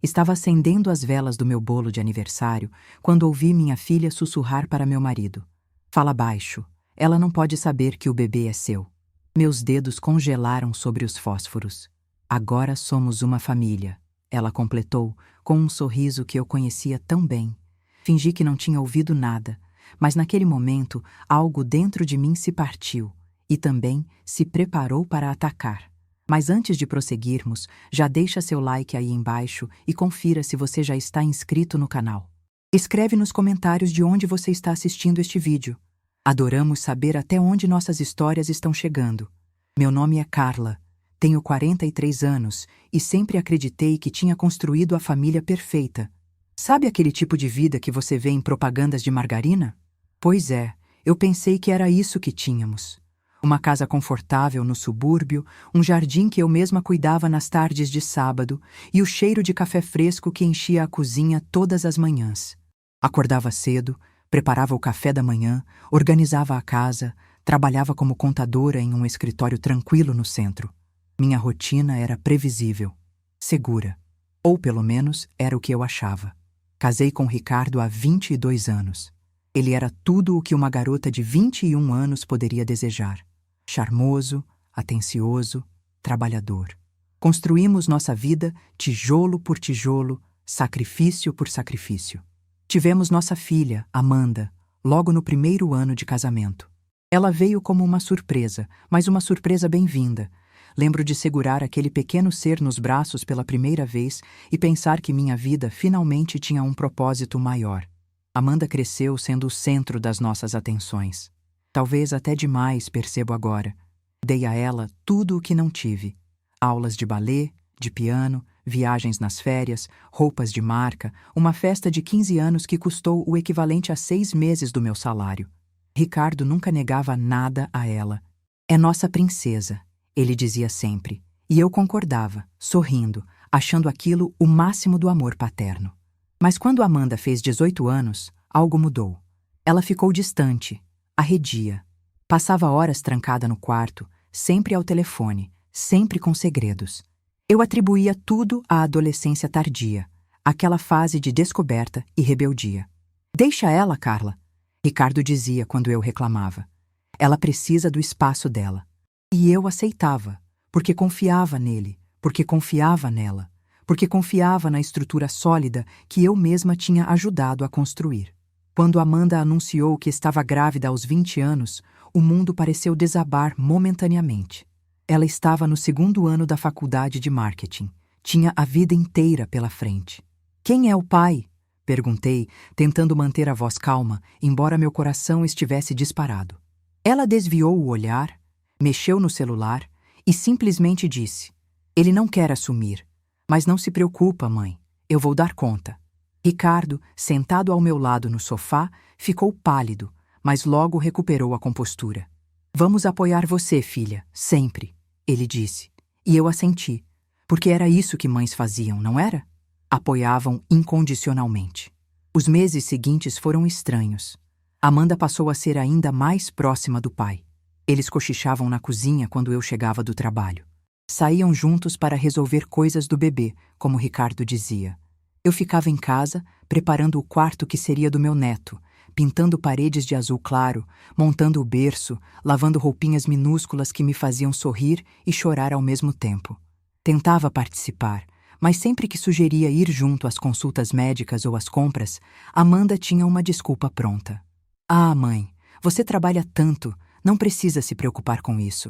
Estava acendendo as velas do meu bolo de aniversário quando ouvi minha filha sussurrar para meu marido: "Fala baixo, ela não pode saber que o bebê é seu." Meus dedos congelaram sobre os fósforos. "Agora somos uma família", ela completou com um sorriso que eu conhecia tão bem. Fingi que não tinha ouvido nada, mas naquele momento algo dentro de mim se partiu e também se preparou para atacar. Mas antes de prosseguirmos, já deixa seu like aí embaixo e confira se você já está inscrito no canal. Escreve nos comentários de onde você está assistindo este vídeo. Adoramos saber até onde nossas histórias estão chegando. Meu nome é Carla, tenho 43 anos e sempre acreditei que tinha construído a família perfeita. Sabe aquele tipo de vida que você vê em propagandas de margarina? Pois é, eu pensei que era isso que tínhamos. Uma casa confortável no subúrbio, um jardim que eu mesma cuidava nas tardes de sábado e o cheiro de café fresco que enchia a cozinha todas as manhãs. Acordava cedo, preparava o café da manhã, organizava a casa, trabalhava como contadora em um escritório tranquilo no centro. Minha rotina era previsível, segura. Ou pelo menos era o que eu achava. Casei com Ricardo há 22 anos. Ele era tudo o que uma garota de 21 anos poderia desejar. Charmoso, atencioso, trabalhador. Construímos nossa vida tijolo por tijolo, sacrifício por sacrifício. Tivemos nossa filha, Amanda, logo no primeiro ano de casamento. Ela veio como uma surpresa, mas uma surpresa bem-vinda. Lembro de segurar aquele pequeno ser nos braços pela primeira vez e pensar que minha vida finalmente tinha um propósito maior. Amanda cresceu sendo o centro das nossas atenções. Talvez até demais, percebo agora. Dei a ela tudo o que não tive. Aulas de balé, de piano, viagens nas férias, roupas de marca, uma festa de 15 anos que custou o equivalente a 6 meses do meu salário. Ricardo nunca negava nada a ela. "É nossa princesa", ele dizia sempre. E eu concordava, sorrindo, achando aquilo o máximo do amor paterno. Mas quando Amanda fez 18 anos, algo mudou. Ela ficou distante, arredia. Passava horas trancada no quarto, sempre ao telefone, sempre com segredos. Eu atribuía tudo à adolescência tardia, aquela fase de descoberta e rebeldia. "Deixa ela, Carla", Ricardo dizia quando eu reclamava. "Ela precisa do espaço dela." E eu aceitava, porque confiava nele, porque confiava nela, porque confiava na estrutura sólida que eu mesma tinha ajudado a construir. Quando Amanda anunciou que estava grávida aos 20 anos, o mundo pareceu desabar momentaneamente. Ela estava no 2º ano da faculdade de marketing. Tinha a vida inteira pela frente. "Quem é o pai?", perguntei, tentando manter a voz calma, embora meu coração estivesse disparado. Ela desviou o olhar, mexeu no celular e simplesmente disse: "Ele não quer assumir. Mas não se preocupa, mãe. Eu vou dar conta." Ricardo, sentado ao meu lado no sofá, ficou pálido, mas logo recuperou a compostura. "Vamos apoiar você, filha, sempre", ele disse. E eu assenti, porque era isso que mães faziam, não era? Apoiavam incondicionalmente. Os meses seguintes foram estranhos. Amanda passou a ser ainda mais próxima do pai. Eles cochichavam na cozinha quando eu chegava do trabalho. Saíam juntos para resolver coisas do bebê, como Ricardo dizia. Eu ficava em casa, preparando o quarto que seria do meu neto, pintando paredes de azul claro, montando o berço, lavando roupinhas minúsculas que me faziam sorrir e chorar ao mesmo tempo. Tentava participar, mas sempre que sugeria ir junto às consultas médicas ou às compras, Amanda tinha uma desculpa pronta. "Ah, mãe, você trabalha tanto, não precisa se preocupar com isso.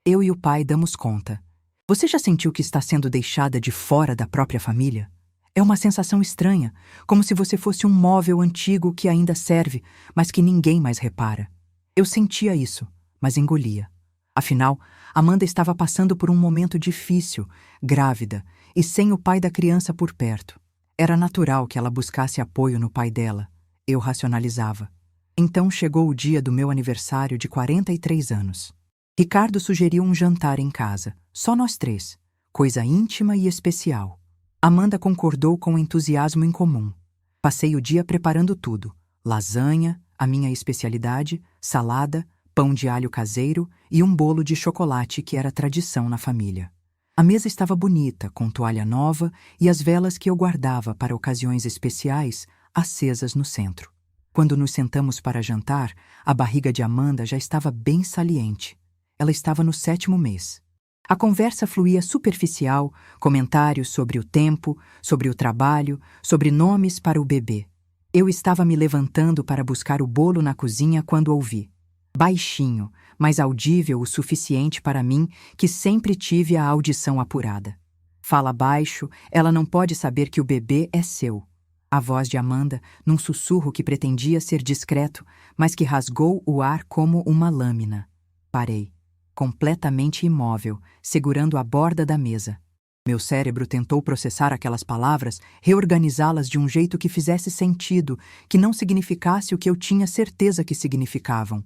Eu e o pai damos conta." Você já sentiu que está sendo deixada de fora da própria família? É uma sensação estranha, como se você fosse um móvel antigo que ainda serve, mas que ninguém mais repara. Eu sentia isso, mas engolia. Afinal, Amanda estava passando por um momento difícil, grávida, e sem o pai da criança por perto. Era natural que ela buscasse apoio no pai dela. Eu racionalizava. Então chegou o dia do meu aniversário de 43 anos. Ricardo sugeriu um jantar em casa, só nós 3, coisa íntima e especial. Amanda concordou com entusiasmo incomum. Passei o dia preparando tudo: lasanha, a minha especialidade, salada, pão de alho caseiro e um bolo de chocolate que era tradição na família. A mesa estava bonita, com toalha nova e as velas que eu guardava para ocasiões especiais acesas no centro. Quando nos sentamos para jantar, a barriga de Amanda já estava bem saliente. Ela estava no 7º mês. A conversa fluía superficial, comentários sobre o tempo, sobre o trabalho, sobre nomes para o bebê. Eu estava me levantando para buscar o bolo na cozinha quando ouvi. Baixinho, mas audível o suficiente para mim, que sempre tive a audição apurada. Fala baixo, ela não pode saber que o bebê é seu. A voz de Amanda, num sussurro que pretendia ser discreto, mas que rasgou o ar como uma lâmina. Parei, completamente imóvel, segurando a borda da mesa. Meu cérebro tentou processar aquelas palavras, reorganizá-las de um jeito que fizesse sentido, que não significasse o que eu tinha certeza que significavam.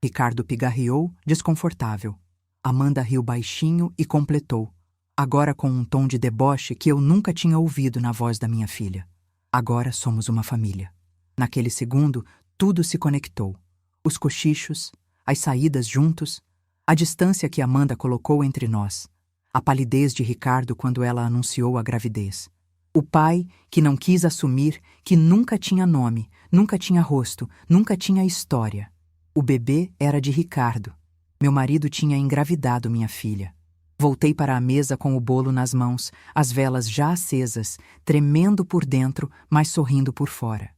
Ricardo pigarreou, desconfortável. Amanda riu baixinho e completou, agora com um tom de deboche que eu nunca tinha ouvido na voz da minha filha. Agora somos uma família. Naquele segundo, tudo se conectou. Os cochichos, as saídas juntos, a distância que Amanda colocou entre nós, a palidez de Ricardo quando ela anunciou a gravidez. O pai que não quis assumir, que nunca tinha nome, nunca tinha rosto, nunca tinha história. O bebê era de Ricardo. Meu marido tinha engravidado minha filha. Voltei para a mesa com o bolo nas mãos, as velas já acesas, tremendo por dentro, mas sorrindo por fora.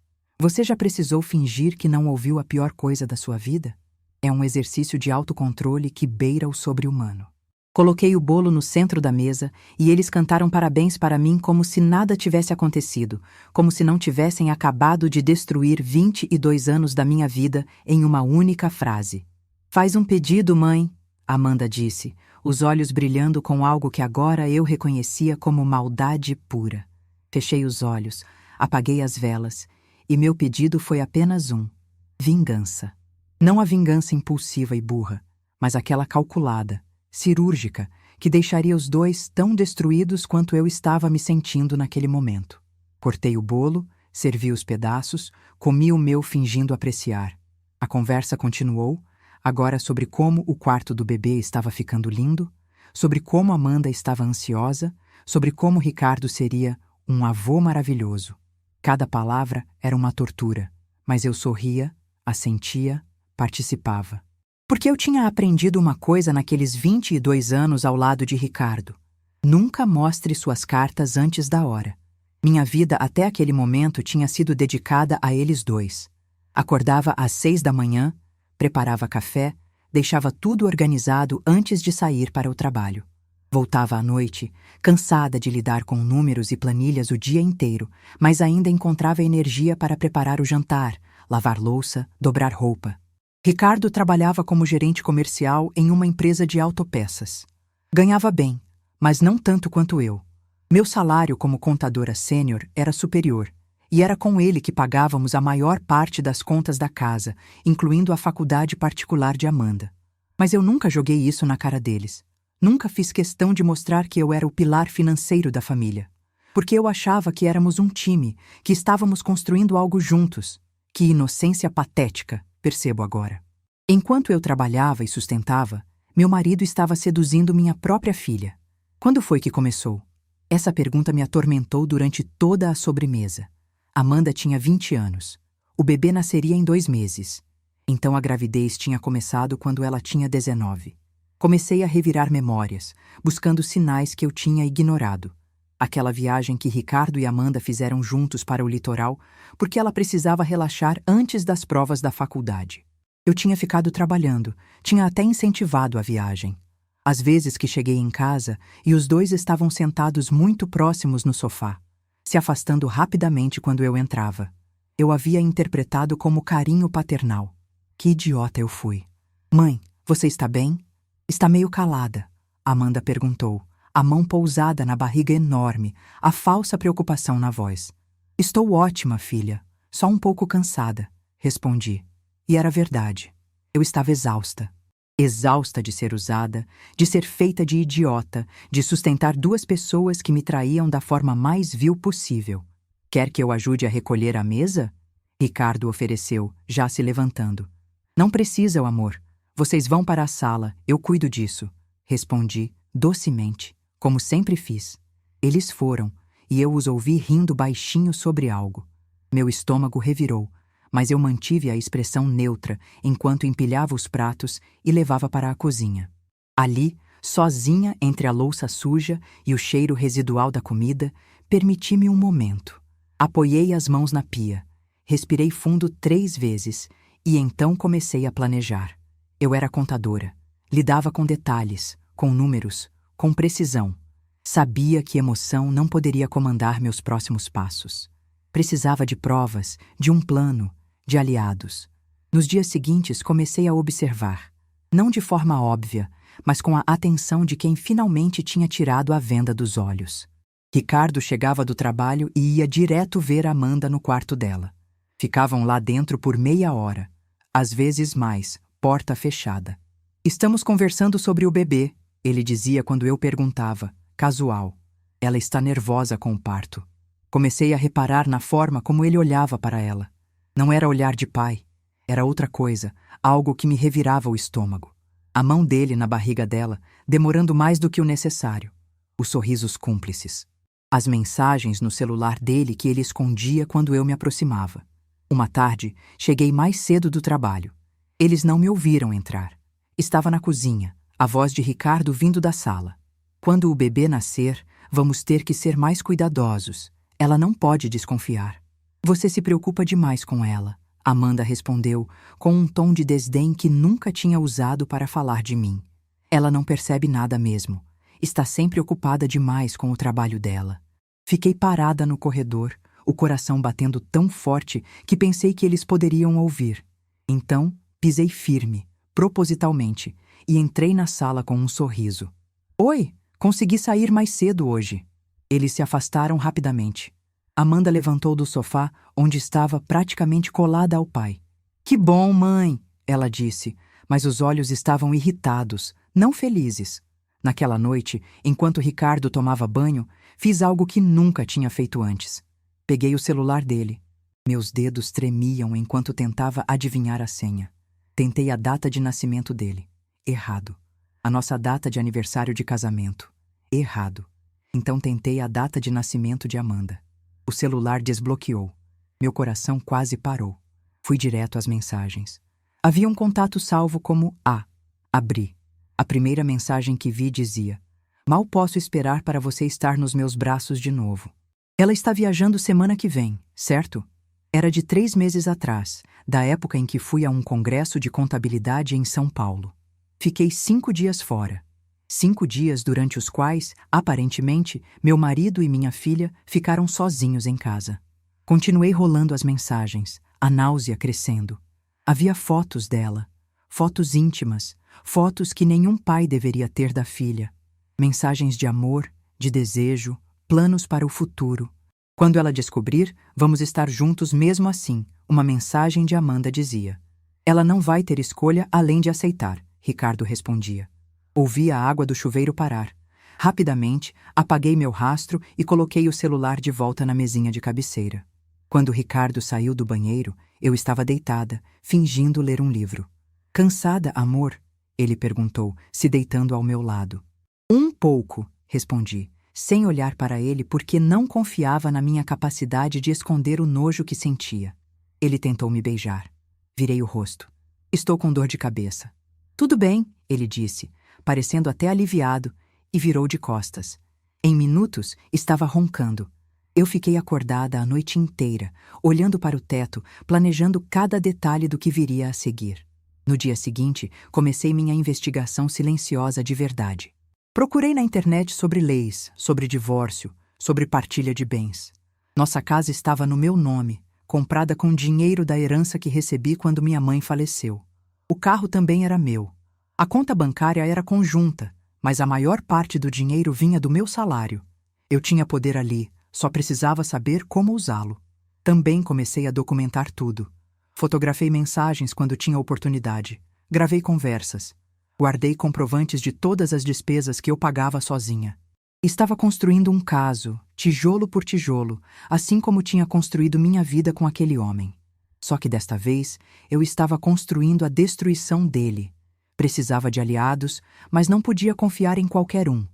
Você já precisou fingir que não ouviu a pior coisa da sua vida? É um exercício de autocontrole que beira o sobre-humano. Coloquei o bolo no centro da mesa e eles cantaram parabéns para mim como se nada tivesse acontecido, como se não tivessem acabado de destruir 22 anos da minha vida em uma única frase. Faz um pedido, mãe, Amanda disse, os olhos brilhando com algo que agora eu reconhecia como maldade pura. Fechei os olhos, apaguei as velas, e meu pedido foi apenas um: vingança. Não a vingança impulsiva e burra, mas aquela calculada, cirúrgica, que deixaria os dois tão destruídos quanto eu estava me sentindo naquele momento. Cortei o bolo, servi os pedaços, comi o meu fingindo apreciar. A conversa continuou, agora sobre como o quarto do bebê estava ficando lindo, sobre como Amanda estava ansiosa, sobre como Ricardo seria um avô maravilhoso. Cada palavra era uma tortura, mas eu sorria, assentia, participava. Porque eu tinha aprendido uma coisa naqueles 22 anos ao lado de Ricardo. Nunca mostre suas cartas antes da hora. Minha vida até aquele momento tinha sido dedicada a eles dois. Acordava às 6 da manhã, preparava café, deixava tudo organizado antes de sair para o trabalho. Voltava à noite, cansada de lidar com números e planilhas o dia inteiro, mas ainda encontrava energia para preparar o jantar, lavar louça, dobrar roupa. Ricardo trabalhava como gerente comercial em uma empresa de autopeças. Ganhava bem, mas não tanto quanto eu. Meu salário como contadora sênior era superior, e era com ele que pagávamos a maior parte das contas da casa, incluindo a faculdade particular de Amanda. Mas eu nunca joguei isso na cara deles. Nunca fiz questão de mostrar que eu era o pilar financeiro da família. Porque eu achava que éramos um time, que estávamos construindo algo juntos. Que inocência patética, percebo agora. Enquanto eu trabalhava e sustentava, meu marido estava seduzindo minha própria filha. Quando foi que começou? Essa pergunta me atormentou durante toda a sobremesa. Amanda tinha 20 anos. O bebê nasceria em 2 meses. Então a gravidez tinha começado quando ela tinha 19. Comecei a revirar memórias, buscando sinais que eu tinha ignorado. Aquela viagem que Ricardo e Amanda fizeram juntos para o litoral, porque ela precisava relaxar antes das provas da faculdade. Eu tinha ficado trabalhando, tinha até incentivado a viagem. Às vezes que cheguei em casa e os dois estavam sentados muito próximos no sofá, se afastando rapidamente quando eu entrava. Eu havia interpretado como carinho paternal. Que idiota eu fui. Mãe, você está bem? Está meio calada, Amanda perguntou, a mão pousada na barriga enorme, a falsa preocupação na voz. Estou ótima, filha, só um pouco cansada, respondi. E era verdade. Eu estava exausta. Exausta de ser usada, de ser feita de idiota, de sustentar 2 pessoas que me traíam da forma mais vil possível. Quer que eu ajude a recolher a mesa? Ricardo ofereceu, já se levantando. Não precisa, amor. Vocês vão para a sala, eu cuido disso. Respondi, docemente, como sempre fiz. Eles foram, e eu os ouvi rindo baixinho sobre algo. Meu estômago revirou, mas eu mantive a expressão neutra enquanto empilhava os pratos e levava para a cozinha. Ali, sozinha entre a louça suja e o cheiro residual da comida, permiti-me um momento. Apoiei as mãos na pia, respirei fundo 3 vezes e então comecei a planejar. Eu era contadora, lidava com detalhes, com números, com precisão. Sabia que emoção não poderia comandar meus próximos passos. Precisava de provas, de um plano, de aliados. Nos dias seguintes comecei a observar, não de forma óbvia, mas com a atenção de quem finalmente tinha tirado a venda dos olhos. Ricardo chegava do trabalho e ia direto ver Amanda no quarto dela. Ficavam lá dentro por meia hora, às vezes mais, porta fechada. Estamos conversando sobre o bebê, ele dizia quando eu perguntava, casual. Ela está nervosa com o parto. Comecei a reparar na forma como ele olhava para ela. Não era olhar de pai, era outra coisa, algo que me revirava o estômago. A mão dele na barriga dela, demorando mais do que o necessário. Os sorrisos cúmplices. As mensagens no celular dele que ele escondia quando eu me aproximava. Uma tarde, cheguei mais cedo do trabalho. Eles não me ouviram entrar. Estava na cozinha, a voz de Ricardo vindo da sala. Quando o bebê nascer, vamos ter que ser mais cuidadosos. Ela não pode desconfiar. Você se preocupa demais com ela, Amanda respondeu, com um tom de desdém que nunca tinha usado para falar de mim. Ela não percebe nada mesmo. Está sempre ocupada demais com o trabalho dela. Fiquei parada no corredor, o coração batendo tão forte que pensei que eles poderiam ouvir. Então, pisei firme, propositalmente, e entrei na sala com um sorriso. Oi, consegui sair mais cedo hoje. Eles se afastaram rapidamente. Amanda levantou do sofá, onde estava praticamente colada ao pai. Que bom, mãe, ela disse, mas os olhos estavam irritados, não felizes. Naquela noite, enquanto Ricardo tomava banho, fiz algo que nunca tinha feito antes. Peguei o celular dele. Meus dedos tremiam enquanto tentava adivinhar a senha. Tentei a data de nascimento dele. Errado. A nossa data de aniversário de casamento. Errado. Então tentei a data de nascimento de Amanda. O celular desbloqueou. Meu coração quase parou. Fui direto às mensagens. Havia um contato salvo como A. Abri. A primeira mensagem que vi dizia: mal posso esperar para você estar nos meus braços de novo. Ela está viajando semana que vem, certo? Era de 3 meses atrás, da época em que fui a um congresso de contabilidade em São Paulo. Fiquei 5 dias fora. 5 dias durante os quais, aparentemente, meu marido e minha filha ficaram sozinhos em casa. Continuei rolando as mensagens, a náusea crescendo. Havia fotos dela, fotos íntimas, fotos que nenhum pai deveria ter da filha. Mensagens de amor, de desejo, planos para o futuro. Quando ela descobrir, vamos estar juntos mesmo assim, uma mensagem de Amanda dizia. Ela não vai ter escolha além de aceitar, Ricardo respondia. Ouvi a água do chuveiro parar. Rapidamente, apaguei meu rastro e coloquei o celular de volta na mesinha de cabeceira. Quando Ricardo saiu do banheiro, eu estava deitada, fingindo ler um livro. Cansada, amor? Ele perguntou, se deitando ao meu lado. Um pouco, respondi, sem olhar para ele porque não confiava na minha capacidade de esconder o nojo que sentia. Ele tentou me beijar. Virei o rosto. Estou com dor de cabeça. Tudo bem, ele disse, parecendo até aliviado, e virou de costas. Em minutos, estava roncando. Eu fiquei acordada a noite inteira, olhando para o teto, planejando cada detalhe do que viria a seguir. No dia seguinte, comecei minha investigação silenciosa de verdade. Procurei na internet sobre leis, sobre divórcio, sobre partilha de bens. Nossa casa estava no meu nome, comprada com dinheiro da herança que recebi quando minha mãe faleceu. O carro também era meu. A conta bancária era conjunta, mas a maior parte do dinheiro vinha do meu salário. Eu tinha poder ali, só precisava saber como usá-lo. Também comecei a documentar tudo. Fotografei mensagens quando tinha oportunidade. Gravei conversas. Guardei comprovantes de todas as despesas que eu pagava sozinha. Estava construindo um caso, tijolo por tijolo, assim como tinha construído minha vida com aquele homem. Só que desta vez, eu estava construindo a destruição dele. Precisava de aliados, mas não podia confiar em qualquer um.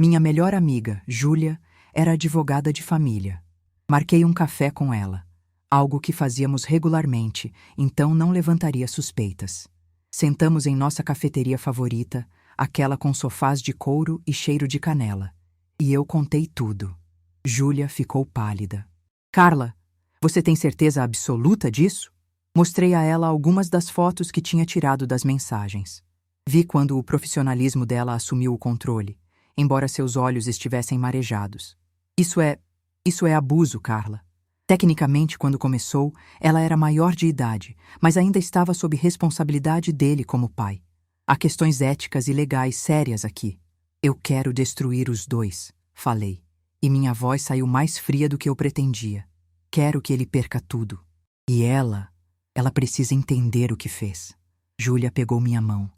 Minha melhor amiga, Júlia, era advogada de família. Marquei um café com ela, algo que fazíamos regularmente, então não levantaria suspeitas. Sentamos em nossa cafeteria favorita, aquela com sofás de couro e cheiro de canela. E eu contei tudo. Júlia ficou pálida. Carla, você tem certeza absoluta disso? Mostrei a ela algumas das fotos que tinha tirado das mensagens. Vi quando o profissionalismo dela assumiu o controle, embora seus olhos estivessem marejados. Isso é abuso, Carla. Tecnicamente, quando começou, ela era maior de idade, mas ainda estava sob responsabilidade dele como pai. Há questões éticas e legais sérias aqui. Eu quero destruir os dois, falei, e minha voz saiu mais fria do que eu pretendia. Quero que ele perca tudo. E ela precisa entender o que fez. Júlia pegou minha mão.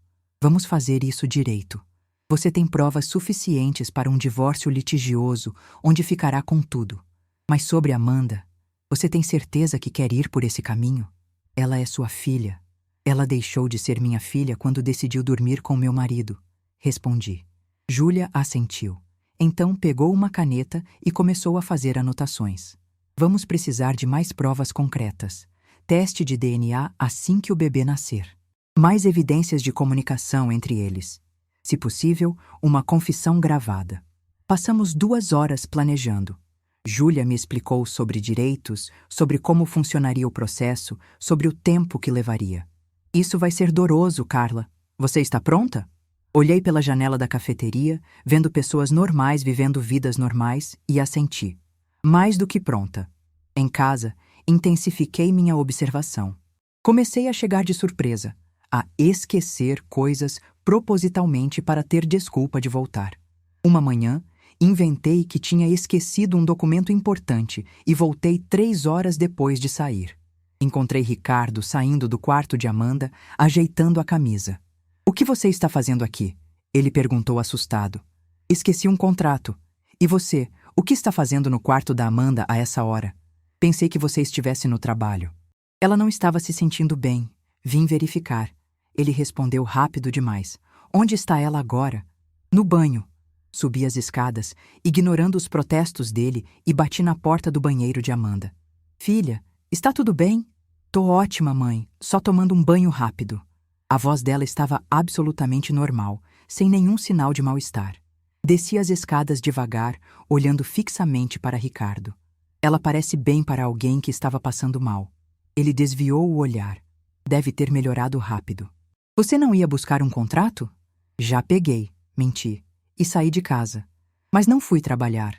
Vamos fazer isso direito. Você tem provas suficientes para um divórcio litigioso, onde ficará com tudo. Mas sobre Amanda, você tem certeza que quer ir por esse caminho? Ela é sua filha. Ela deixou de ser minha filha quando decidiu dormir com meu marido. Respondi. Júlia assentiu. Então pegou uma caneta e começou a fazer anotações. Vamos precisar de mais provas concretas. Teste de DNA assim que o bebê nascer. Mais evidências de comunicação entre eles. Se possível, uma confissão gravada. Passamos 2 horas planejando. Júlia me explicou sobre direitos, sobre como funcionaria o processo, sobre o tempo que levaria. Isso vai ser doroso, Carla. Você está pronta? Olhei pela janela da cafeteria, vendo pessoas normais vivendo vidas normais, e assenti. Mais do que pronta. Em casa, intensifiquei minha observação. Comecei a chegar de surpresa, a esquecer coisas propositalmente para ter desculpa de voltar. Uma manhã, inventei que tinha esquecido um documento importante e voltei 3 horas depois de sair. Encontrei Ricardo saindo do quarto de Amanda, ajeitando a camisa. O que você está fazendo aqui? Ele perguntou assustado. Esqueci um contrato. E você, o que está fazendo no quarto da Amanda a essa hora? Pensei que você estivesse no trabalho. Ela não estava se sentindo bem. Vim verificar. Ele respondeu rápido demais. Onde está ela agora? No banho. Subi as escadas, ignorando os protestos dele, e bati na porta do banheiro de Amanda. Filha, está tudo bem? Tô ótima, mãe. Só tomando um banho rápido. A voz dela estava absolutamente normal, sem nenhum sinal de mal-estar. Desci as escadas devagar, olhando fixamente para Ricardo. Ela parece bem para alguém que estava passando mal. Ele desviou o olhar. Deve ter melhorado rápido. Você não ia buscar um contrato? Já peguei, menti, e saí de casa. Mas não fui trabalhar.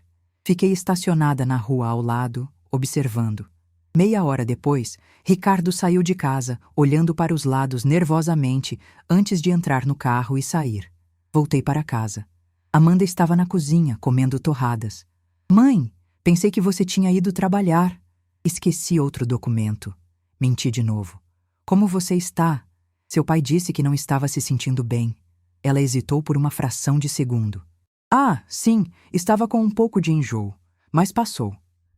Fiquei estacionada na rua ao lado, observando. Meia hora depois, Ricardo saiu de casa, olhando para os lados nervosamente, antes de entrar no carro e sair. Voltei para casa. Amanda estava na cozinha, comendo torradas. Mãe, pensei que você tinha ido trabalhar. Esqueci outro documento. Menti de novo. Como você está? Seu pai disse que não estava se sentindo bem. Ela hesitou por uma fração de segundo. Ah, sim, estava com um pouco de enjoo, mas passou.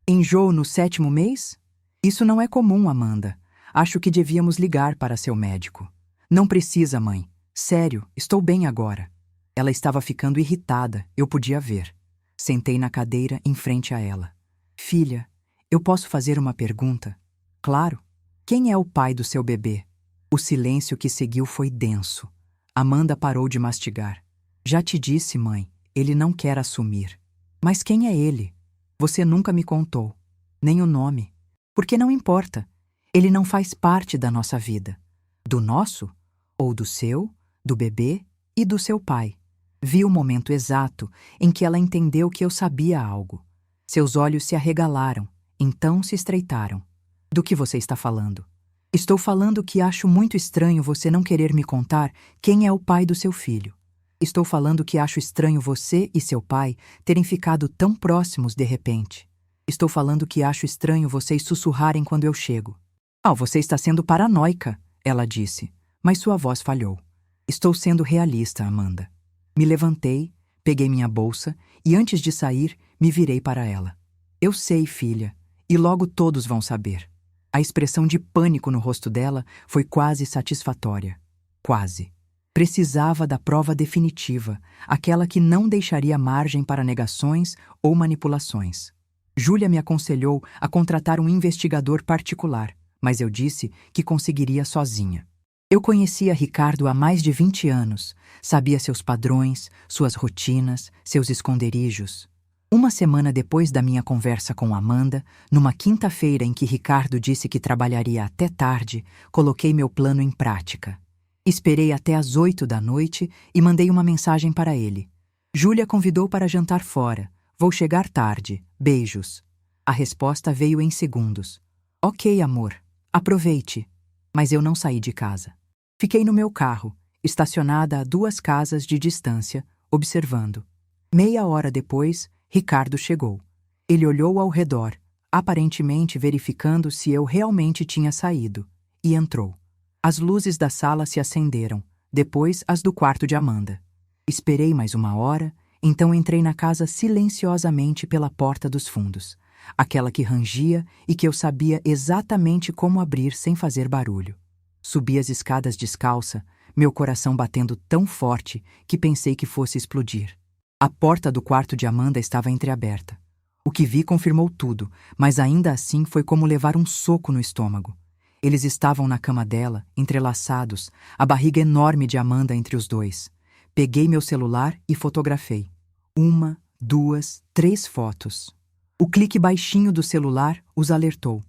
Enjoo no 7º mês? Isso não é comum, Amanda. Acho que devíamos ligar para seu médico. Não precisa, mãe. Sério, estou bem agora. Ela estava ficando irritada, eu podia ver. Sentei na cadeira em frente a ela. Filha, eu posso fazer uma pergunta? Claro. Quem é o pai do seu bebê? O silêncio que seguiu foi denso. Amanda parou de mastigar. Já te disse, mãe, ele não quer assumir. Mas quem é ele? Você nunca me contou. Nem o nome. Porque não importa. Ele não faz parte da nossa vida. Do nosso? Ou do seu, do bebê e do seu pai. Vi o momento exato em que ela entendeu que eu sabia algo. Seus olhos se arregalaram, então se estreitaram. Do que você está falando? Estou falando que acho muito estranho você não querer me contar quem é o pai do seu filho. Estou falando que acho estranho você e seu pai terem ficado tão próximos de repente. Estou falando que acho estranho vocês sussurrarem quando eu chego. Ah, você está sendo paranoica, ela disse, mas sua voz falhou. Estou sendo realista, Amanda. Me levantei, peguei minha bolsa e antes de sair, me virei para ela. Eu sei, filha, e logo todos vão saber. A expressão de pânico no rosto dela foi quase satisfatória. Quase. Precisava da prova definitiva, aquela que não deixaria margem para negações ou manipulações. Júlia me aconselhou a contratar um investigador particular, mas eu disse que conseguiria sozinha. Eu conhecia Ricardo há mais de 20 anos, sabia seus padrões, suas rotinas, seus esconderijos. Uma semana depois da minha conversa com Amanda, numa quinta-feira em que Ricardo disse que trabalharia até tarde, coloquei meu plano em prática. Esperei até às 8 da noite e mandei uma mensagem para ele. Júlia convidou para jantar fora. Vou chegar tarde. Beijos. A resposta veio em segundos. Ok, amor. Aproveite. Mas eu não saí de casa. Fiquei no meu carro, estacionada a 2 casas de distância, observando. Meia hora depois, Ricardo chegou. Ele olhou ao redor, aparentemente verificando se eu realmente tinha saído, e entrou. As luzes da sala se acenderam, depois as do quarto de Amanda. Esperei mais 1 hora, então entrei na casa silenciosamente pela porta dos fundos, aquela que rangia e que eu sabia exatamente como abrir sem fazer barulho. Subi as escadas descalça, meu coração batendo tão forte que pensei que fosse explodir. A porta do quarto de Amanda estava entreaberta. O que vi confirmou tudo, mas ainda assim foi como levar um soco no estômago. Eles estavam na cama dela, entrelaçados, a barriga enorme de Amanda entre os dois. Peguei meu celular e fotografei. 1, 2, 3 fotos. O clique baixinho do celular os alertou.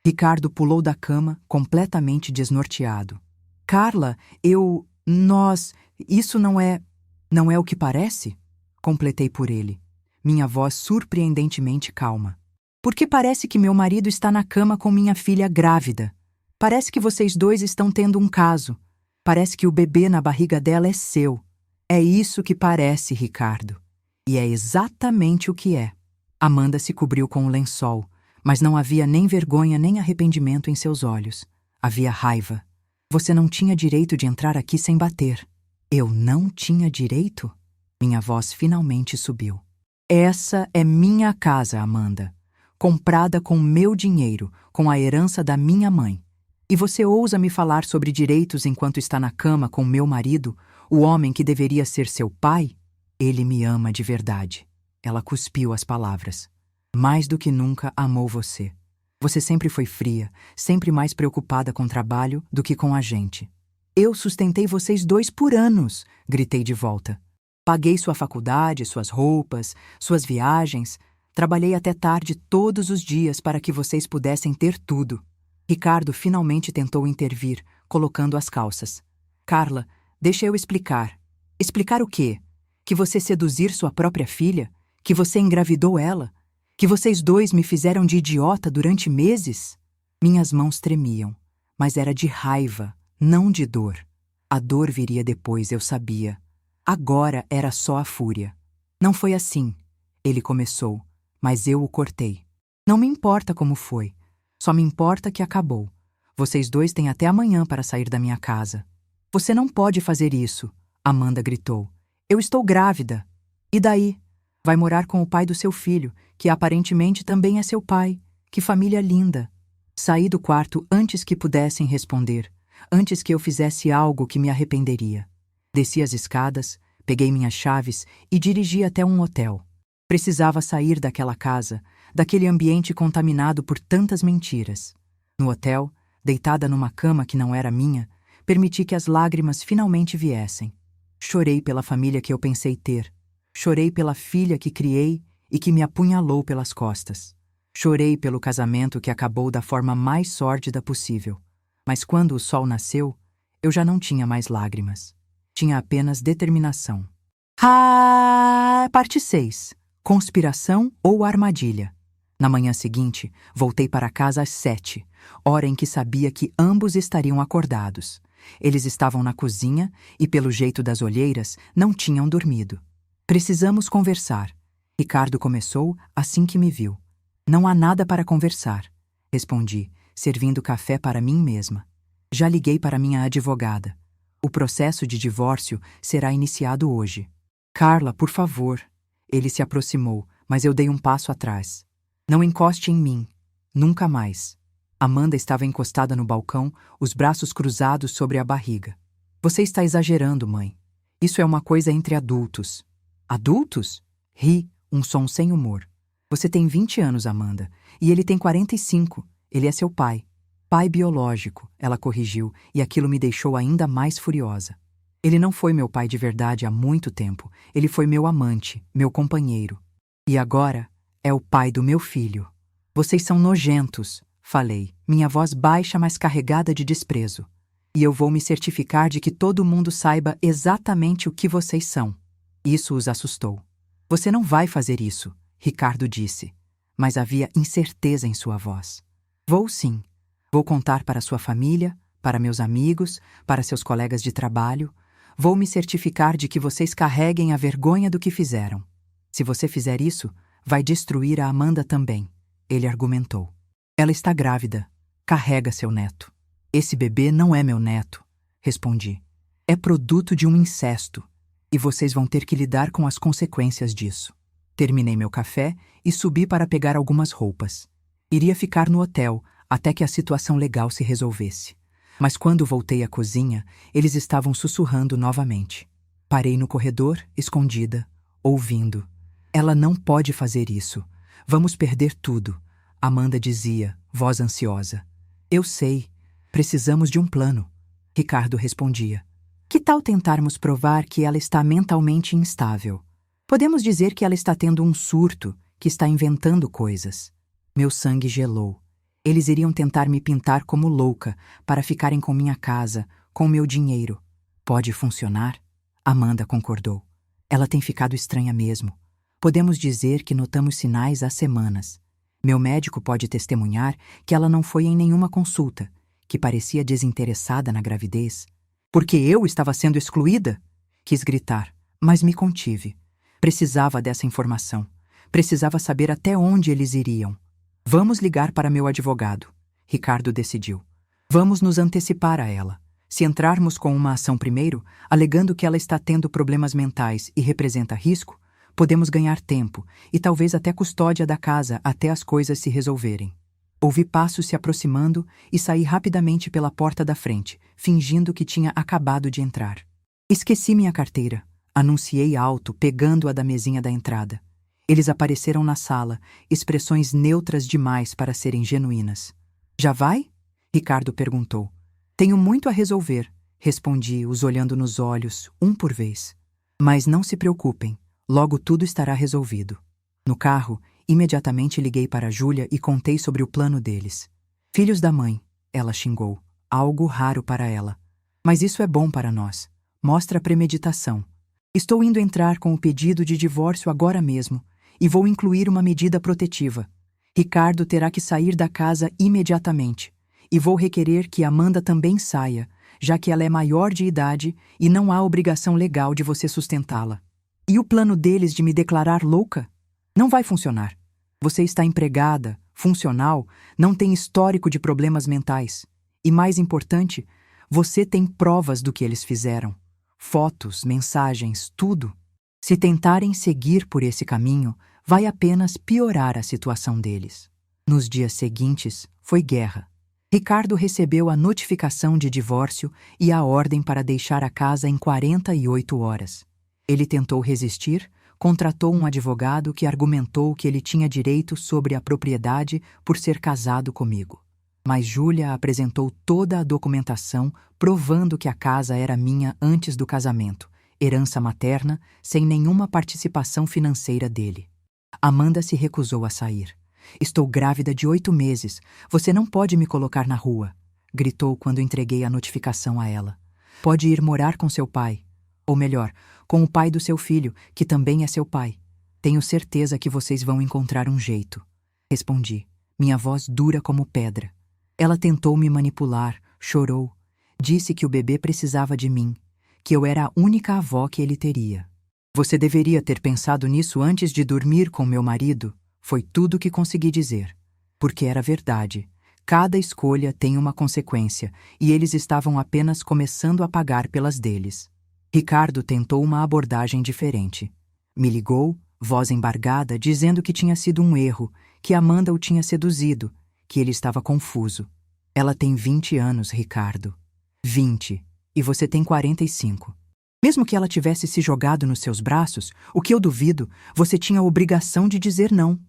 Ricardo pulou da cama, completamente desnorteado. Carla, isso não é o que parece? Completei por ele, minha voz surpreendentemente calma. Porque parece que meu marido está na cama com minha filha grávida. Parece que vocês dois estão tendo um caso. Parece que o bebê na barriga dela é seu. É isso que parece, Ricardo. E é exatamente o que é. Amanda se cobriu com um lençol, mas não havia nem vergonha nem arrependimento em seus olhos. Havia raiva. Você não tinha direito de entrar aqui sem bater. Eu não tinha direito? Minha voz finalmente subiu. Essa é minha casa, Amanda. Comprada com meu dinheiro, com a herança da minha mãe. E você ousa me falar sobre direitos enquanto está na cama com meu marido, o homem que deveria ser seu pai? Ele me ama de verdade. Ela cuspiu as palavras. Mais do que nunca amou você. Você sempre foi fria, sempre mais preocupada com o trabalho do que com a gente. Eu sustentei vocês 2 por anos, gritei de volta. Paguei sua faculdade, suas roupas, suas viagens. Trabalhei até tarde todos os dias para que vocês pudessem ter tudo. Ricardo finalmente tentou intervir, colocando as calças. Carla, deixa eu explicar. Explicar o quê? Que você seduzir sua própria filha? Que você engravidou ela? Que vocês dois me fizeram de idiota durante meses? Minhas mãos tremiam, mas era de raiva, não de dor. A dor viria depois, eu sabia. Agora era só a fúria. Não foi assim, ele começou, mas eu o cortei. Não me importa como foi, só me importa que acabou. Vocês dois têm até amanhã para sair da minha casa. Você não pode fazer isso, Amanda gritou. Eu estou grávida. E daí? Vai morar com o pai do seu filho, que aparentemente também é seu pai. Que família linda. Saí do quarto antes que pudessem responder, antes que eu fizesse algo que me arrependeria. Desci as escadas, peguei minhas chaves e dirigi até um hotel. Precisava sair daquela casa, daquele ambiente contaminado por tantas mentiras. No hotel, deitada numa cama que não era minha, permiti que as lágrimas finalmente viessem. Chorei pela família que eu pensei ter. Chorei pela filha que criei e que me apunhalou pelas costas. Chorei pelo casamento que acabou da forma mais sórdida possível. Mas quando o sol nasceu, eu já não tinha mais lágrimas. Tinha apenas determinação. Parte 6. Conspiração ou armadilha. Na manhã seguinte, voltei para casa às 7, hora em que sabia que ambos estariam acordados. Eles estavam na cozinha e, pelo jeito das olheiras, não tinham dormido. Precisamos conversar. Ricardo começou assim que me viu. Não há nada para conversar, respondi, servindo café para mim mesma. Já liguei para minha advogada. O processo de divórcio será iniciado hoje. Carla, por favor. Ele se aproximou, mas eu dei um passo atrás. Não encoste em mim. Nunca mais. Amanda estava encostada no balcão, os braços cruzados sobre a barriga. Você está exagerando, mãe. Isso é uma coisa entre adultos. Adultos? Ri, um som sem humor. Você tem 20 anos, Amanda, e ele tem 45. Ele é seu pai. Pai biológico, ela corrigiu, e aquilo me deixou ainda mais furiosa. Ele não foi meu pai de verdade há muito tempo. Ele foi meu amante, meu companheiro. E agora é o pai do meu filho. Vocês são nojentos, falei, minha voz baixa, mas carregada de desprezo. E eu vou me certificar de que todo mundo saiba exatamente o que vocês são. Isso os assustou. Você não vai fazer isso, Ricardo disse, mas havia incerteza em sua voz. Vou sim. Vou contar para sua família, para meus amigos, para seus colegas de trabalho. Vou me certificar de que vocês carreguem a vergonha do que fizeram. Se você fizer isso, vai destruir a Amanda também, ele argumentou. Ela está grávida. Carrega seu neto. Esse bebê não é meu neto, respondi. É produto de um incesto, e vocês vão ter que lidar com as consequências disso. Terminei meu café e subi para pegar algumas roupas. Iria ficar no hotel até que a situação legal se resolvesse. Mas quando voltei à cozinha, eles estavam sussurrando novamente. Parei no corredor, escondida, ouvindo. Ela não pode fazer isso. Vamos perder tudo, Amanda dizia, voz ansiosa. Eu sei. Precisamos de um plano, Ricardo respondia. Que tal tentarmos provar que ela está mentalmente instável? Podemos dizer que ela está tendo um surto, que está inventando coisas. Meu sangue gelou. Eles iriam tentar me pintar como louca para ficarem com minha casa, com meu dinheiro. Pode funcionar? Amanda concordou. Ela tem ficado estranha mesmo. Podemos dizer que notamos sinais há semanas. Meu médico pode testemunhar que ela não foi em nenhuma consulta, que parecia desinteressada na gravidez. Porque eu estava sendo excluída? Quis gritar, mas me contive. Precisava dessa informação. Precisava saber até onde eles iriam. Vamos ligar para meu advogado, Ricardo decidiu. Vamos nos antecipar a ela. Se entrarmos com uma ação primeiro, alegando que ela está tendo problemas mentais e representa risco, podemos ganhar tempo e talvez até custódia da casa até as coisas se resolverem. Ouvi passos se aproximando e saí rapidamente pela porta da frente, fingindo que tinha acabado de entrar. Esqueci minha carteira, anunciei alto, pegando-a da mesinha da entrada. Eles apareceram na sala, expressões neutras demais para serem genuínas. Já vai? Ricardo perguntou. Tenho muito a resolver, respondi, os olhando nos olhos, um por vez. Mas não se preocupem, logo tudo estará resolvido. No carro, imediatamente liguei para Júlia e contei sobre o plano deles. Filhos da mãe, ela xingou, algo raro para ela. Mas isso é bom para nós. Mostra premeditação. Estou indo entrar com o pedido de divórcio agora mesmo e vou incluir uma medida protetiva. Ricardo terá que sair da casa imediatamente e vou requerer que Amanda também saia, já que ela é maior de idade e não há obrigação legal de você sustentá-la. E o plano deles de me declarar louca? Não vai funcionar. Você está empregada, funcional, não tem histórico de problemas mentais. E mais importante, você tem provas do que eles fizeram. Fotos, mensagens, tudo. Se tentarem seguir por esse caminho, vai apenas piorar a situação deles. Nos dias seguintes, foi guerra. Ricardo recebeu a notificação de divórcio e a ordem para deixar a casa em 48 horas. Ele tentou resistir, contratou um advogado que argumentou que ele tinha direito sobre a propriedade por ser casado comigo. Mas Júlia apresentou toda a documentação provando que a casa era minha antes do casamento, herança materna, sem nenhuma participação financeira dele. Amanda se recusou a sair. Estou grávida de 8 meses. Você não pode me colocar na rua, gritou quando entreguei a notificação a ela. Pode ir morar com seu pai. Ou melhor, com o pai do seu filho, que também é seu pai. Tenho certeza que vocês vão encontrar um jeito. Respondi, minha voz dura como pedra. Ela tentou me manipular, chorou. Disse que o bebê precisava de mim, que eu era a única avó que ele teria. Você deveria ter pensado nisso antes de dormir com meu marido, foi tudo que consegui dizer. Porque era verdade. Cada escolha tem uma consequência, e eles estavam apenas começando a pagar pelas deles. Ricardo tentou uma abordagem diferente. Me ligou, voz embargada, dizendo que tinha sido um erro, que Amanda o tinha seduzido, que ele estava confuso. Ela tem 20 anos, Ricardo. 20. E você tem 45. Mesmo que ela tivesse se jogado nos seus braços, o que eu duvido, você tinha a obrigação de dizer não.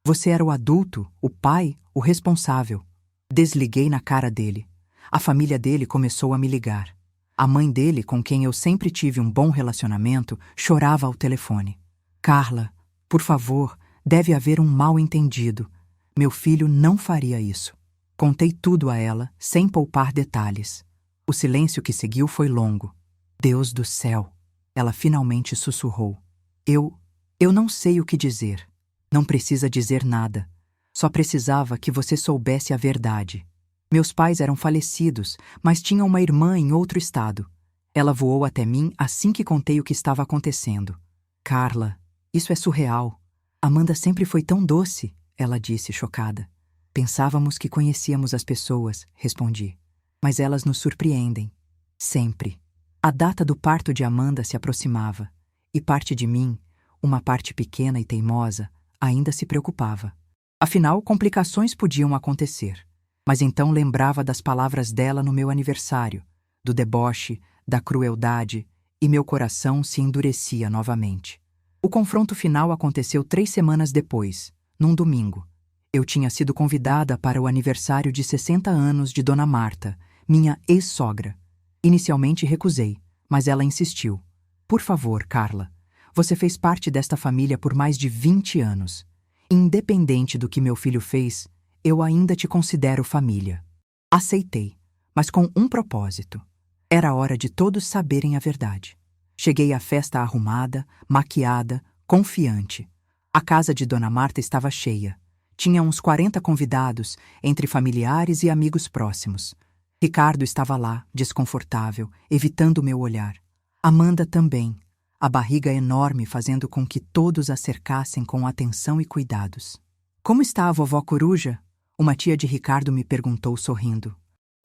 Você era o adulto, o pai, o responsável. Desliguei na cara dele. A família dele começou a me ligar. A mãe dele, com quem eu sempre tive um bom relacionamento, chorava ao telefone. Carla, por favor, deve haver um mal-entendido. Meu filho não faria isso. Contei tudo a ela, sem poupar detalhes. O silêncio que seguiu foi longo. Deus do céu! Ela finalmente sussurrou. Eu não sei o que dizer. Não precisa dizer nada. Só precisava que você soubesse a verdade. Meus pais eram falecidos, mas tinham uma irmã em outro estado. Ela voou até mim assim que contei o que estava acontecendo. Carla, isso é surreal. Amanda sempre foi tão doce, ela disse, chocada. Pensávamos que conhecíamos as pessoas, respondi. Mas elas nos surpreendem. Sempre. A data do parto de Amanda se aproximava, e parte de mim, uma parte pequena e teimosa, ainda se preocupava. Afinal, complicações podiam acontecer. Mas então lembrava das palavras dela no meu aniversário, do deboche, da crueldade, e meu coração se endurecia novamente. O confronto final aconteceu 3 semanas depois, num domingo. Eu tinha sido convidada para o aniversário de 60 anos de Dona Marta, minha ex-sogra. Inicialmente recusei, mas ela insistiu. Por favor, Carla, você fez parte desta família por mais de 20 anos. Independente do que meu filho fez, eu ainda te considero família. Aceitei, mas com um propósito. Era hora de todos saberem a verdade. Cheguei à festa arrumada, maquiada, confiante. A casa de Dona Marta estava cheia. Tinha uns 40 convidados, entre familiares e amigos próximos. Ricardo estava lá, desconfortável, evitando meu olhar. Amanda também, a barriga enorme fazendo com que todos a cercassem com atenção e cuidados. Como está a vovó Coruja? Uma tia de Ricardo me perguntou sorrindo.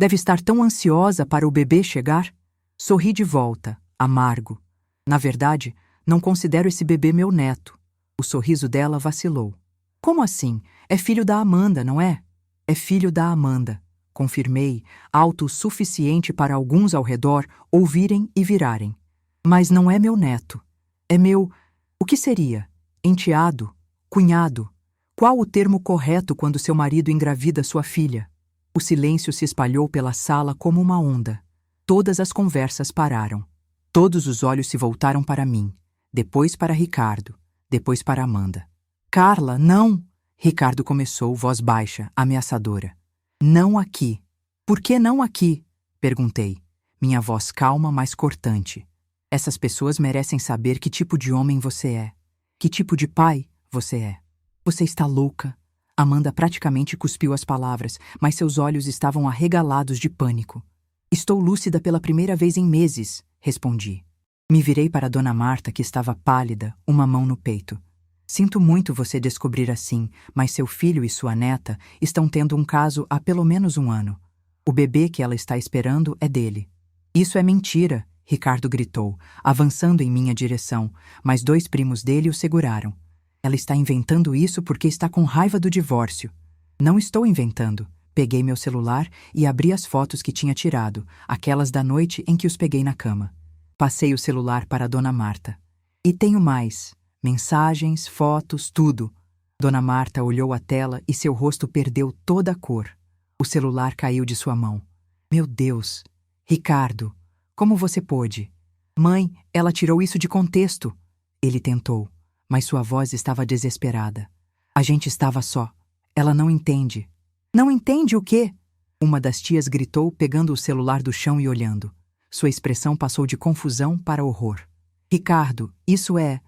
Deve estar tão ansiosa para o bebê chegar? Sorri de volta, amargo. Na verdade, não considero esse bebê meu neto. O sorriso dela vacilou. Como assim? É filho da Amanda, não é? É filho da Amanda. Confirmei, alto o suficiente para alguns ao redor ouvirem e virarem. Mas não é meu neto. É meu... O que seria? Enteado? Cunhado? Qual o termo correto quando seu marido engravida sua filha? O silêncio se espalhou pela sala como uma onda. Todas as conversas pararam. Todos os olhos se voltaram para mim. Depois para Ricardo. Depois para Amanda. Carla, não! Ricardo começou, voz baixa, ameaçadora. Não aqui. Por que não aqui? Perguntei. Minha voz calma, mas cortante. Essas pessoas merecem saber que tipo de homem você é. Que tipo de pai você é. Você está louca. Amanda praticamente cuspiu as palavras, mas seus olhos estavam arregalados de pânico. Estou lúcida pela primeira vez em meses, respondi. Me virei para Dona Marta, que estava pálida, uma mão no peito. Sinto muito você descobrir assim, mas seu filho e sua neta estão tendo um caso há pelo menos 1 ano. O bebê que ela está esperando é dele. Isso é mentira, Ricardo gritou, avançando em minha direção, mas 2 primos dele o seguraram. Ela está inventando isso porque está com raiva do divórcio. Não estou inventando. Peguei meu celular e abri as fotos que tinha tirado, aquelas da noite em que os peguei na cama. Passei o celular para Dona Marta. E tenho mais. Mensagens, fotos, tudo. Dona Marta olhou a tela e seu rosto perdeu toda a cor. O celular caiu de sua mão. Meu Deus! Ricardo, como você pôde? Mãe, ela tirou isso de contexto. Ele tentou, mas sua voz estava desesperada. A gente estava só. Ela não entende. Não entende o quê? Uma das tias gritou, pegando o celular do chão e olhando. Sua expressão passou de confusão para horror. Ricardo, isso é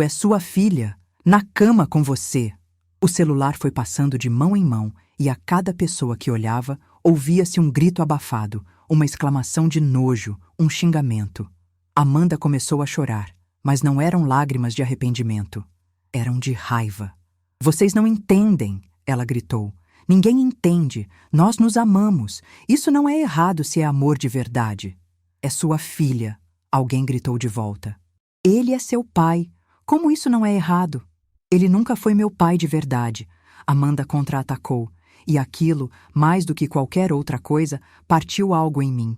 sua filha, na cama com você. O celular foi passando de mão em mão e a cada pessoa que olhava, ouvia-se um grito abafado, uma exclamação de nojo, um xingamento. Amanda começou a chorar, mas não eram lágrimas de arrependimento. Eram de raiva. Vocês não entendem, ela gritou. Ninguém entende. Nós nos amamos. Isso não é errado se é amor de verdade. É sua filha, alguém gritou de volta. Ele é seu pai. Como isso não é errado? Ele nunca foi meu pai de verdade. Amanda contra-atacou. E aquilo, mais do que qualquer outra coisa, partiu algo em mim.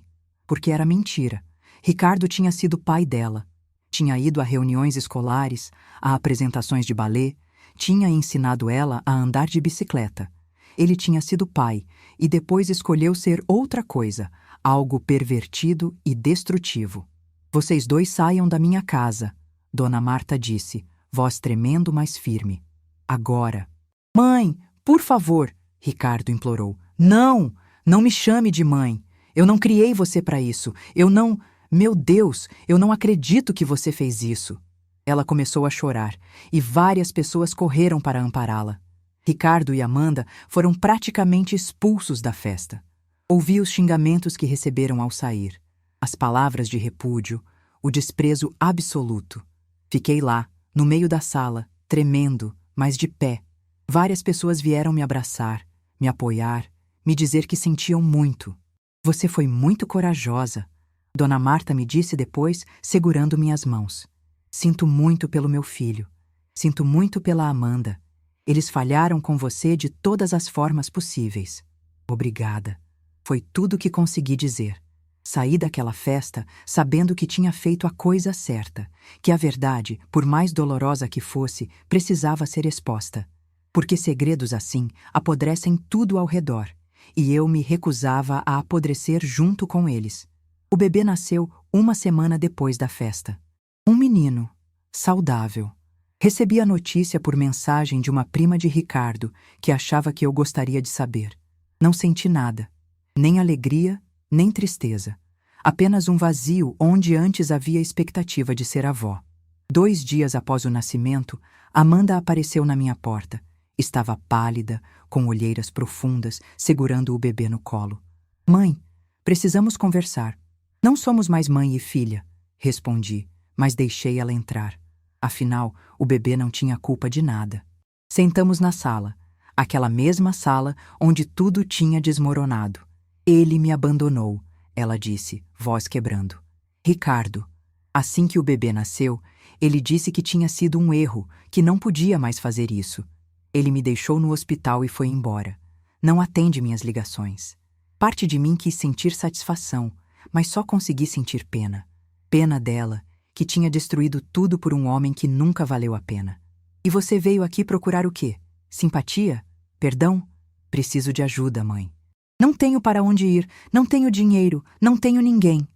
porque era mentira. Ricardo tinha sido pai dela. Tinha ido a reuniões escolares, a apresentações de balé, tinha ensinado ela a andar de bicicleta. Ele tinha sido pai e depois escolheu ser outra coisa, algo pervertido e destrutivo. Vocês dois saiam da minha casa, Dona Marta disse, voz tremendo, mas firme. Agora. Mãe, por favor, Ricardo implorou. Não, não me chame de mãe. Eu não criei você para isso. Eu não... Meu Deus, eu não acredito que você fez isso. Ela começou a chorar e várias pessoas correram para ampará-la. Ricardo e Amanda foram praticamente expulsos da festa. Ouvi os xingamentos que receberam ao sair, as palavras de repúdio, o desprezo absoluto. Fiquei lá, no meio da sala, tremendo, mas de pé. Várias pessoas vieram me abraçar, me apoiar, me dizer que sentiam muito. Você foi muito corajosa, Dona Marta me disse depois, segurando minhas mãos. Sinto muito pelo meu filho. Sinto muito pela Amanda. Eles falharam com você de todas as formas possíveis. Obrigada. Foi tudo o que consegui dizer. Saí daquela festa sabendo que tinha feito a coisa certa, que a verdade, por mais dolorosa que fosse, precisava ser exposta. Porque segredos assim apodrecem tudo ao redor, e eu me recusava a apodrecer junto com eles. O bebê nasceu 1 semana depois da festa. Um menino, saudável. Recebi a notícia por mensagem de uma prima de Ricardo, que achava que eu gostaria de saber. Não senti nada, nem alegria, nem tristeza. Apenas um vazio onde antes havia expectativa de ser avó. 2 dias após o nascimento, Amanda apareceu na minha porta. Estava pálida, com olheiras profundas, segurando o bebê no colo. Mãe, precisamos conversar. Não somos mais mãe e filha, respondi, mas deixei ela entrar. Afinal, o bebê não tinha culpa de nada. Sentamos na sala, aquela mesma sala onde tudo tinha desmoronado. Ele me abandonou, ela disse, voz quebrando. Ricardo. Assim que o bebê nasceu, ele disse que tinha sido um erro, que não podia mais fazer isso. Ele me deixou no hospital e foi embora. Não atende minhas ligações. Parte de mim quis sentir satisfação, mas só consegui sentir pena. Pena dela, que tinha destruído tudo por um homem que nunca valeu a pena. E você veio aqui procurar o quê? Simpatia? Perdão? Preciso de ajuda, mãe. Não tenho para onde ir, não tenho dinheiro, não tenho ninguém.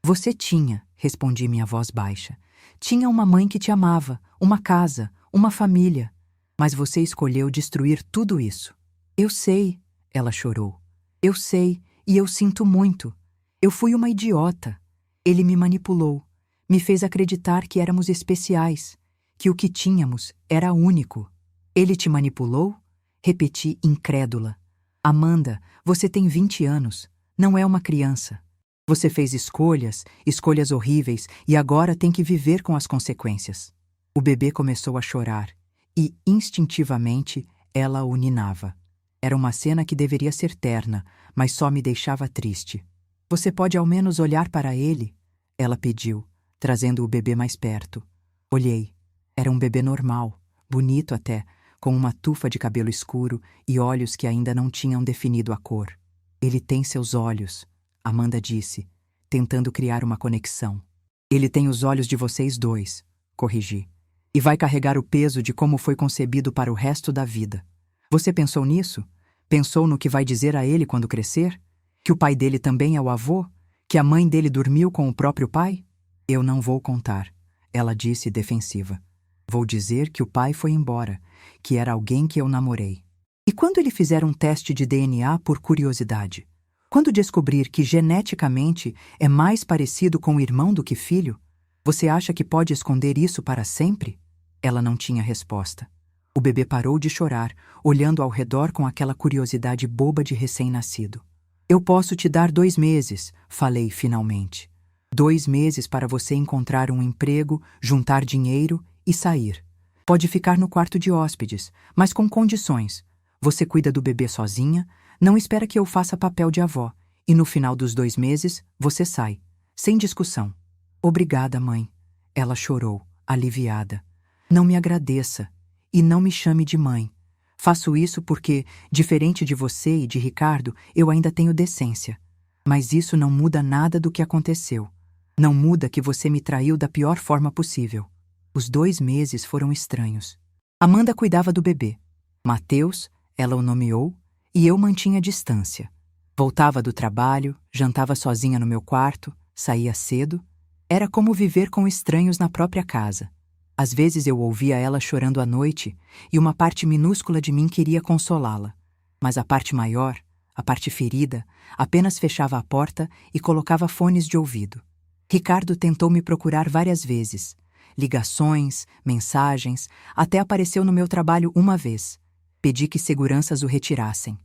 Você tinha, respondi minha voz baixa. Tinha uma mãe que te amava, uma casa, uma família. Mas você escolheu destruir tudo isso. Eu sei, ela chorou. Eu sei, e eu sinto muito. Eu fui uma idiota. Ele me manipulou. Me fez acreditar que éramos especiais, que o que tínhamos era único. Ele te manipulou? Repeti, incrédula. Amanda, você tem 20 anos. Não é uma criança. Você fez escolhas, escolhas horríveis, e agora tem que viver com as consequências. O bebê começou a chorar, e, instintivamente, ela o ninava. Era uma cena que deveria ser terna, mas só me deixava triste. Você pode ao menos olhar para ele? Ela pediu, trazendo o bebê mais perto. Olhei. Era um bebê normal, bonito até, com uma tufa de cabelo escuro e olhos que ainda não tinham definido a cor. Ele tem seus olhos, Amanda disse, tentando criar uma conexão. Ele tem os olhos de vocês dois, corrigi. E vai carregar o peso de como foi concebido para o resto da vida. Você pensou nisso? Pensou no que vai dizer a ele quando crescer? Que o pai dele também é o avô? Que a mãe dele dormiu com o próprio pai? Eu não vou contar, ela disse defensiva. Vou dizer que o pai foi embora, que era alguém que eu namorei. E quando ele fizer um teste de DNA por curiosidade? Quando descobrir que geneticamente é mais parecido com o irmão do que filho, você acha que pode esconder isso para sempre? Ela não tinha resposta. O bebê parou de chorar, olhando ao redor com aquela curiosidade boba de recém-nascido. Eu posso te dar 2 meses, falei finalmente. 2 meses para você encontrar um emprego, juntar dinheiro e sair. Pode ficar no quarto de hóspedes, mas com condições. Você cuida do bebê sozinha, não espera que eu faça papel de avó, e no final dos 2 meses, você sai, sem discussão. Obrigada, mãe. Ela chorou, aliviada. Não me agradeça, e não me chame de mãe. Faço isso porque, diferente de você e de Ricardo, eu ainda tenho decência. Mas isso não muda nada do que aconteceu. Não muda que você me traiu da pior forma possível. Os 2 meses foram estranhos. Amanda cuidava do bebê. Mateus, ela o nomeou, e eu mantinha distância. Voltava do trabalho, jantava sozinha no meu quarto, saía cedo. Era como viver com estranhos na própria casa. Às vezes eu ouvia ela chorando à noite e uma parte minúscula de mim queria consolá-la. Mas a parte maior, a parte ferida, apenas fechava a porta e colocava fones de ouvido. Ricardo tentou me procurar várias vezes. Ligações, mensagens, até apareceu no meu trabalho uma vez. Pedi que seguranças o retirassem.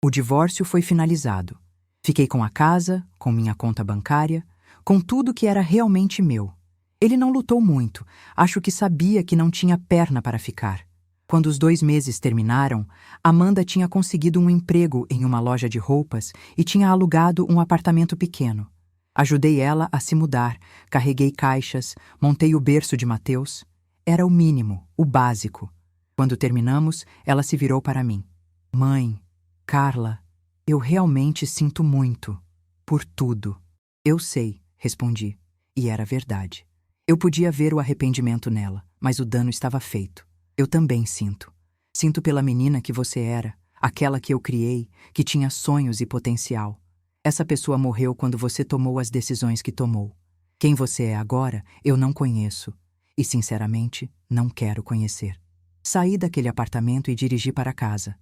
O divórcio foi finalizado. Fiquei com a casa, com minha conta bancária, com tudo que era realmente meu. Ele não lutou muito, acho que sabia que não tinha perna para ficar. Quando os 2 meses terminaram, Amanda tinha conseguido um emprego em uma loja de roupas e tinha alugado um apartamento pequeno. Ajudei ela a se mudar, carreguei caixas, montei o berço de Mateus. Era o mínimo, o básico. Quando terminamos, ela se virou para mim. Mãe, Carla, eu realmente sinto muito. Por tudo. Eu sei, respondi. E era verdade. Eu podia ver o arrependimento nela, mas o dano estava feito. Eu também sinto. Sinto pela menina que você era, aquela que eu criei, que tinha sonhos e potencial. Essa pessoa morreu quando você tomou as decisões que tomou. Quem você é agora, eu não conheço. E, sinceramente, não quero conhecer. Saí daquele apartamento e dirigi para casa.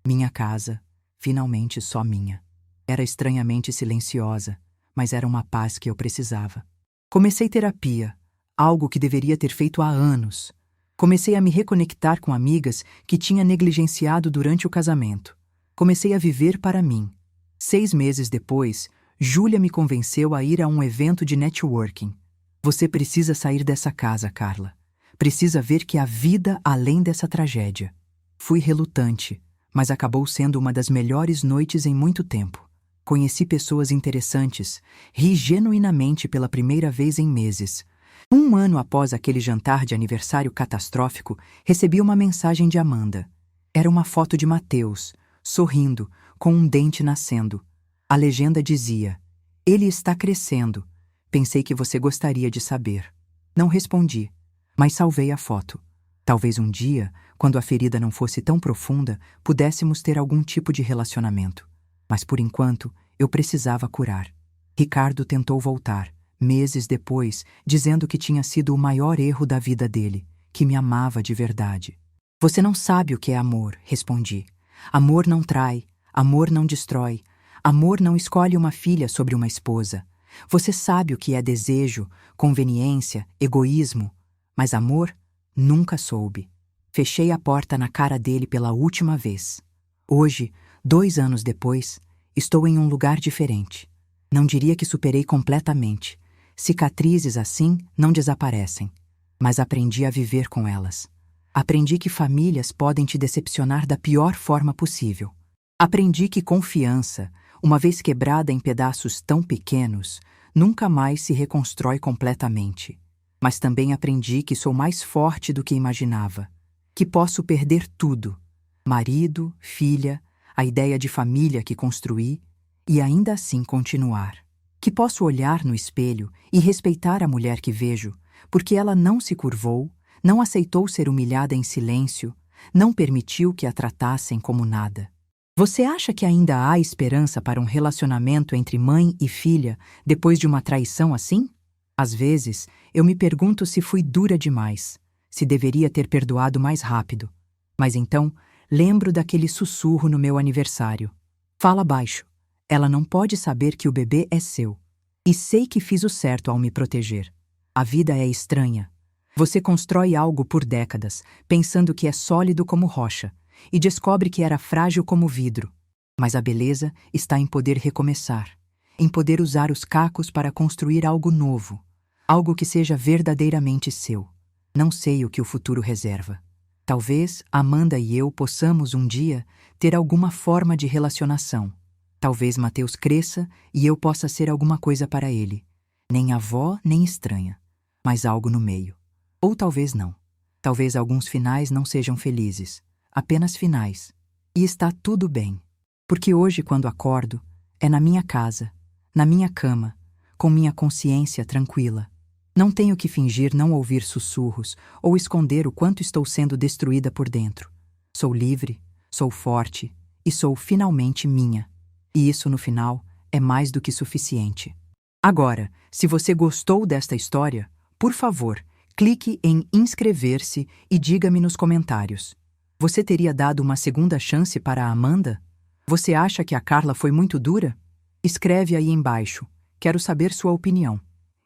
Minha casa, finalmente só minha. Era estranhamente silenciosa, mas era uma paz que eu precisava. Comecei terapia, algo que deveria ter feito há anos. Comecei a me reconectar com amigas que tinha negligenciado durante o casamento. Comecei a viver para mim. 6 meses depois, Júlia me convenceu a ir a um evento de networking. Você precisa sair dessa casa, Carla. Precisa ver que há vida além dessa tragédia. Fui relutante, mas acabou sendo uma das melhores noites em muito tempo. Conheci pessoas interessantes, ri genuinamente pela primeira vez em meses. 1 ano após aquele jantar de aniversário catastrófico, recebi uma mensagem de Amanda. Era uma foto de Mateus, sorrindo, com um dente nascendo. A legenda dizia: "Ele está crescendo. Pensei que você gostaria de saber." Não respondi, mas salvei a foto. Talvez um dia, quando a ferida não fosse tão profunda, pudéssemos ter algum tipo de relacionamento. Mas por enquanto, eu precisava curar. Ricardo tentou voltar, meses depois, dizendo que tinha sido o maior erro da vida dele, que me amava de verdade. Você não sabe o que é amor, respondi. Amor não trai, amor não destrói, amor não escolhe uma filha sobre uma esposa. Você sabe o que é desejo, conveniência, egoísmo, mas amor nunca soube. Fechei a porta na cara dele pela última vez. Hoje, 2 anos depois, estou em um lugar diferente. Não diria que superei completamente. Cicatrizes assim não desaparecem, mas aprendi a viver com elas. Aprendi que famílias podem te decepcionar da pior forma possível. Aprendi que confiança, uma vez quebrada em pedaços tão pequenos, nunca mais se reconstrói completamente. Mas também aprendi que sou mais forte do que imaginava, que posso perder tudo: marido, filha, a ideia de família que construí, e ainda assim continuar. Que posso olhar no espelho e respeitar a mulher que vejo, porque ela não se curvou, não aceitou ser humilhada em silêncio, não permitiu que a tratassem como nada. Você acha que ainda há esperança para um relacionamento entre mãe e filha depois de uma traição assim? Às vezes, eu me pergunto se fui dura demais, se deveria ter perdoado mais rápido. Mas então, lembro daquele sussurro no meu aniversário. Fala baixo. Ela não pode saber que o bebê é seu. E sei que fiz o certo ao me proteger. A vida é estranha. Você constrói algo por décadas, pensando que é sólido como rocha, e descobre que era frágil como vidro. Mas a beleza está em poder recomeçar, em poder usar os cacos para construir algo novo, algo que seja verdadeiramente seu. Não sei o que o futuro reserva. Talvez Amanda e eu possamos um dia ter alguma forma de relacionação. Talvez Mateus cresça e eu possa ser alguma coisa para ele. Nem avó, nem estranha, mas algo no meio. Ou talvez não. Talvez alguns finais não sejam felizes, apenas finais. E está tudo bem. Porque hoje, quando acordo, é na minha casa, na minha cama, com minha consciência tranquila. Não tenho que fingir não ouvir sussurros ou esconder o quanto estou sendo destruída por dentro. Sou livre, sou forte e sou finalmente minha. E isso, no final, é mais do que suficiente. Agora, se você gostou desta história, por favor, clique em inscrever-se e diga-me nos comentários. Você teria dado uma segunda chance para a Amanda? Você acha que a Carla foi muito dura? Escreve aí embaixo. Quero saber sua opinião.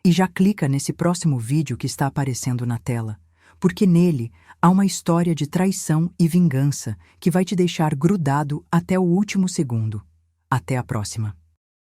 E já clica nesse próximo vídeo que está aparecendo na tela, porque nele há uma história de traição e vingança que vai te deixar grudado até o último segundo. Até a próxima.